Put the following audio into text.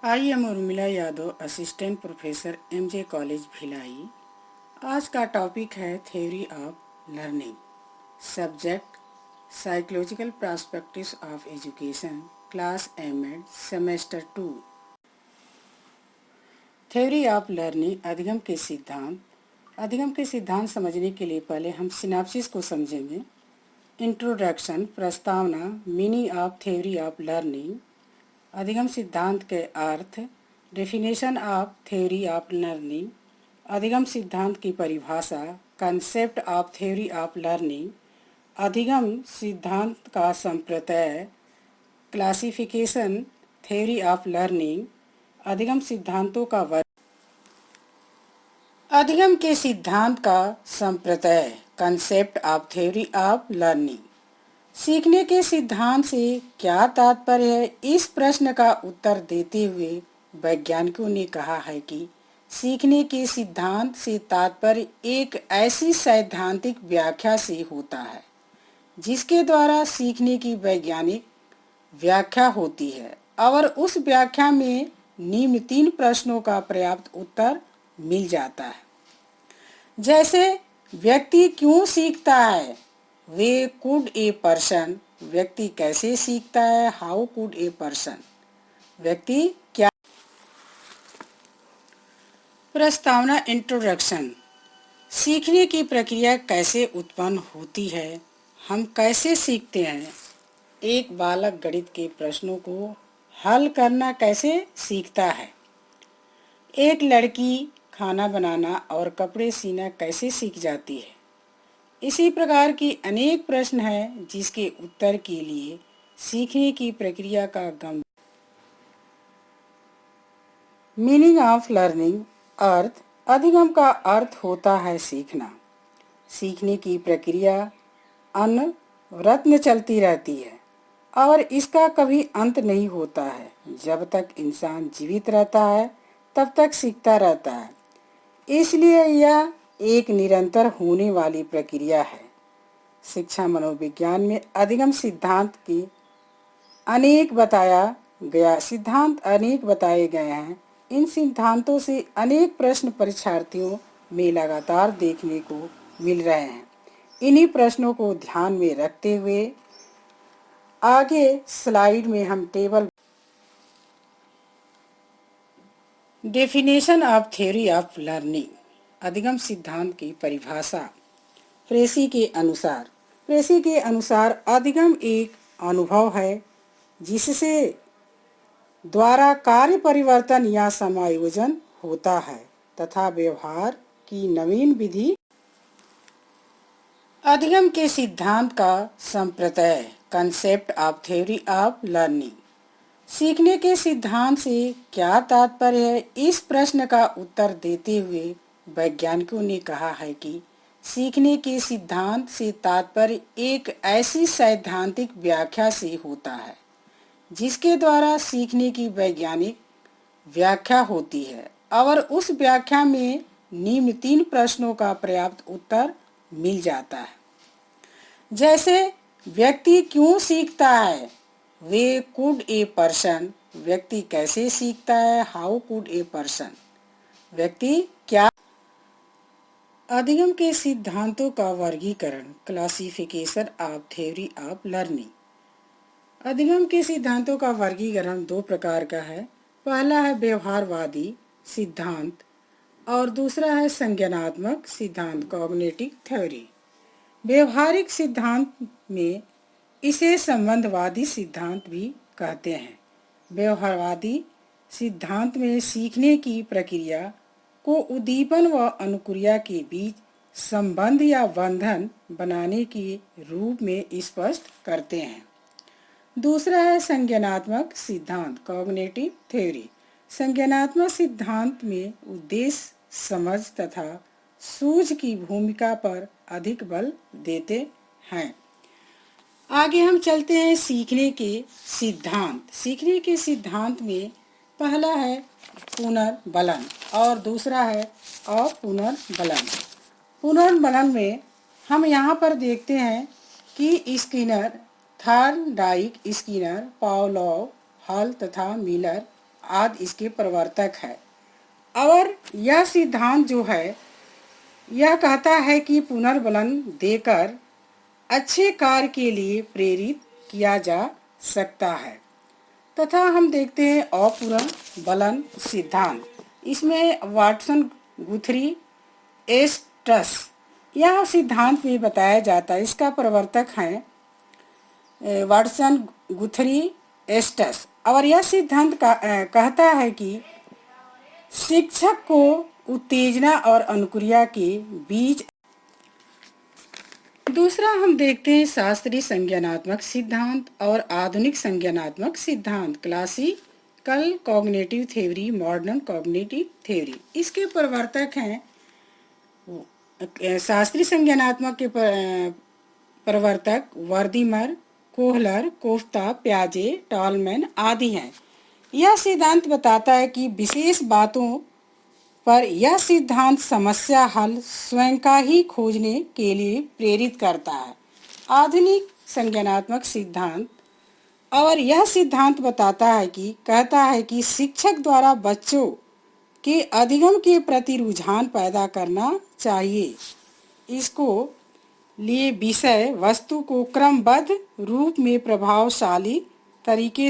I am Urmila Yadav, assistant professor MJ college Bhilai. आज का topic है theory of learning. Subject psychological perspectives of education, class M.Ed, semester 2। Theory of learning, अधिगम के सिद्धांत समझने के लिए पहले हम सिनॉप्सिस को समझेंगे। इंट्रोडक्शन, प्रस्तावना, meaning of theory of learning, अधिगम सिद्धांत के अर्थ, definition of theory of learning, अधिगम सिद्धांत की परिभाषा, concept of theory of learning, अधिगम सिद्धांत का संप्रत्यय, क्लासिफिकेशन थ्योरी ऑफ लर्निंग, अधिगम सिद्धांतों का वर्ग। अधिगम के सिद्धांत का संप्रत्यय, concept of theory of learning. सीखने के सिद्धांत से क्या तात्पर्य है? इस प्रश्न का उत्तर देते हुए वैज्ञानिकों ने कहा है कि सीखने के सिद्धांत से तात्पर्य एक ऐसी सैद्धांतिक व्याख्या से होता है जिसके द्वारा सीखने की वैज्ञानिक व्याख्या होती है और उस व्याख्या में निम्न 3 प्रश्नों का पर्याप्त उत्तर मिल जाता है। जैसे व्यक्ति क्यों सीखता है? वे कुड ए पर्सन, व्यक्ति कैसे सीखता है? हाउ कुड ए पर्सन, व्यक्ति क्या। प्रस्तावना, इंट्रोडक्शन। सीखने की प्रक्रिया कैसे उत्पन्न होती है? हम कैसे सीखते हैं? एक बालक गणित के प्रश्नों को हल करना कैसे सीखता है? एक लड़की खाना बनाना और कपड़े सीना कैसे सीख जाती है? इसी प्रकार की अनेक प्रश्न हैं जिसके उत्तर के लिए सीखने की प्रक्रिया का गंभीर। मीनिंग ऑफ लर्निंग, अर्थ। अधिगम का अर्थ होता है सीखना। सीखने की प्रक्रिया अनवरत चलती रहती है और इसका कभी अंत नहीं होता है। जब तक इंसान जीवित रहता है तब तक सीखता रहता है, इसलिए यह एक निरंतर होने वाली प्रक्रिया है। शिक्षा मनोविज्ञान में अधिगम सिद्धांत की अनेक बताए गए हैं। इन सिद्धांतों से अनेक प्रश्न परीक्षार्थियों में लगातार देखने को मिल रहे हैं। इन्हीं प्रश्नों को ध्यान में रखते हुए आगे स्लाइड में हम table. Definition of theory of learning, अधिगम सिद्धांत की परिभाषा। प्रेसी के अनुसार अधिगम एक अनुभव है जिससे द्वारा कार्य परिवर्तन या समायोजन होता है तथा व्यवहार की नवीन विधि। अधिगम के सिद्धांत का संप्रत्यय, concept of theory of learning. सीखने के सिद्धांत से क्या तात्पर्य है? इस प्रश्न का उत्तर देते हुए वैज्ञानिकों ने कहा है कि सीखने के सिद्धांत से तात्पर्य एक ऐसी सैद्धांतिक व्याख्या से होता है जिसके द्वारा सीखने की वैज्ञानिक व्याख्या होती है और उस व्याख्या में निम्न 3 प्रश्नों का पर्याप्त उत्तर मिल जाता है। जैसे व्यक्ति क्यों सीखता है? वे कुड ए पर्सन, व्यक्ति कैसे सीखता है? हाउ कुड ए पर्सन, व्यक्ति क्या। अधिगम के सिद्धांतों का वर्गीकरण, classification of theory of learning. अधिगम के सिद्धांतों का वर्गीकरण 2 प्रकार का है। पहला है व्यवहारवादी सिद्धांत और दूसरा है संज्ञानात्मक सिद्धांत, कॉग्निटिव थ्योरी। व्यवहारिक सिद्धांत में इसे संबंधवादी सिद्धांत भी कहते हैं। व्यवहारवादी सिद्धांत में सीखने की प्रक्रिया को उद्दीपन व अनुक्रिया के बीच संबंध या बंधन बनाने के रूप में स्पष्ट करते हैं। दूसरा है संज्ञानात्मक सिद्धांत, कॉग्निटिव थ्योरी। संज्ञानात्मक सिद्धांत में उद्देश्य, समझ तथा सूझ की भूमिका पर अधिक बल देते हैं। आगे हम चलते हैं सीखने के सिद्धांत। सीखने के सिद्धांत में पहला है पुनर्बलन और दूसरा है अपुनर्बलन। पुनर्बलन में हम यहाँ पर देखते हैं कि Skinner, Thorndike, Skinner, Pavlov, hall तथा मिलर आदि इसके प्रवर्तक है। और यह सिद्धांत जो है यह कहता है कि पुनर्बलन देकर अच्छे कार्य के लिए प्रेरित किया जा सकता है। तथा हम देखते हैं अपुनर्बलन सिद्धांत। इसमें वाटसन, गुथरी, एस्टस यह सिद्धांत में बताया जाता है। इसका प्रवर्तक हैं वाटसन, गुथरी, एस्टस। और यह सिद्धांत कहता है कि शिक्षक को उत्तेजना और अनुक्रिया के बीच। दूसरा हम देखते हैं शास्त्रीय संज्ञानात्मक सिद्धांत और आधुनिक संज्ञानात्मक सिद्धांत, classical cognitive theory, modern cognitive theory. इसके प्रवर्तक हैं शास्त्रीय संज्ञानात्मक के प्रवर्तक वर्दीमर, कोहलर, कोफ्ता, प्याजे, टॉलमैन आदि हैं। यह सिद्धांत बताता है कि विशेष बातों पर यह सिद्धांत समस्या हल स्वयं का ही खोजने के लिए प्रेरित करता है। आधुनिक संज्ञानात्मक सिद्धांत और यह सिद्धांत कहता है कि शिक्षक द्वारा बच्चों के अधिगम के प्रति रुझान पैदा करना चाहिए। इसको लिए विषय वस्तु को क्रमबद्ध रूप में प्रभावशाली तरीके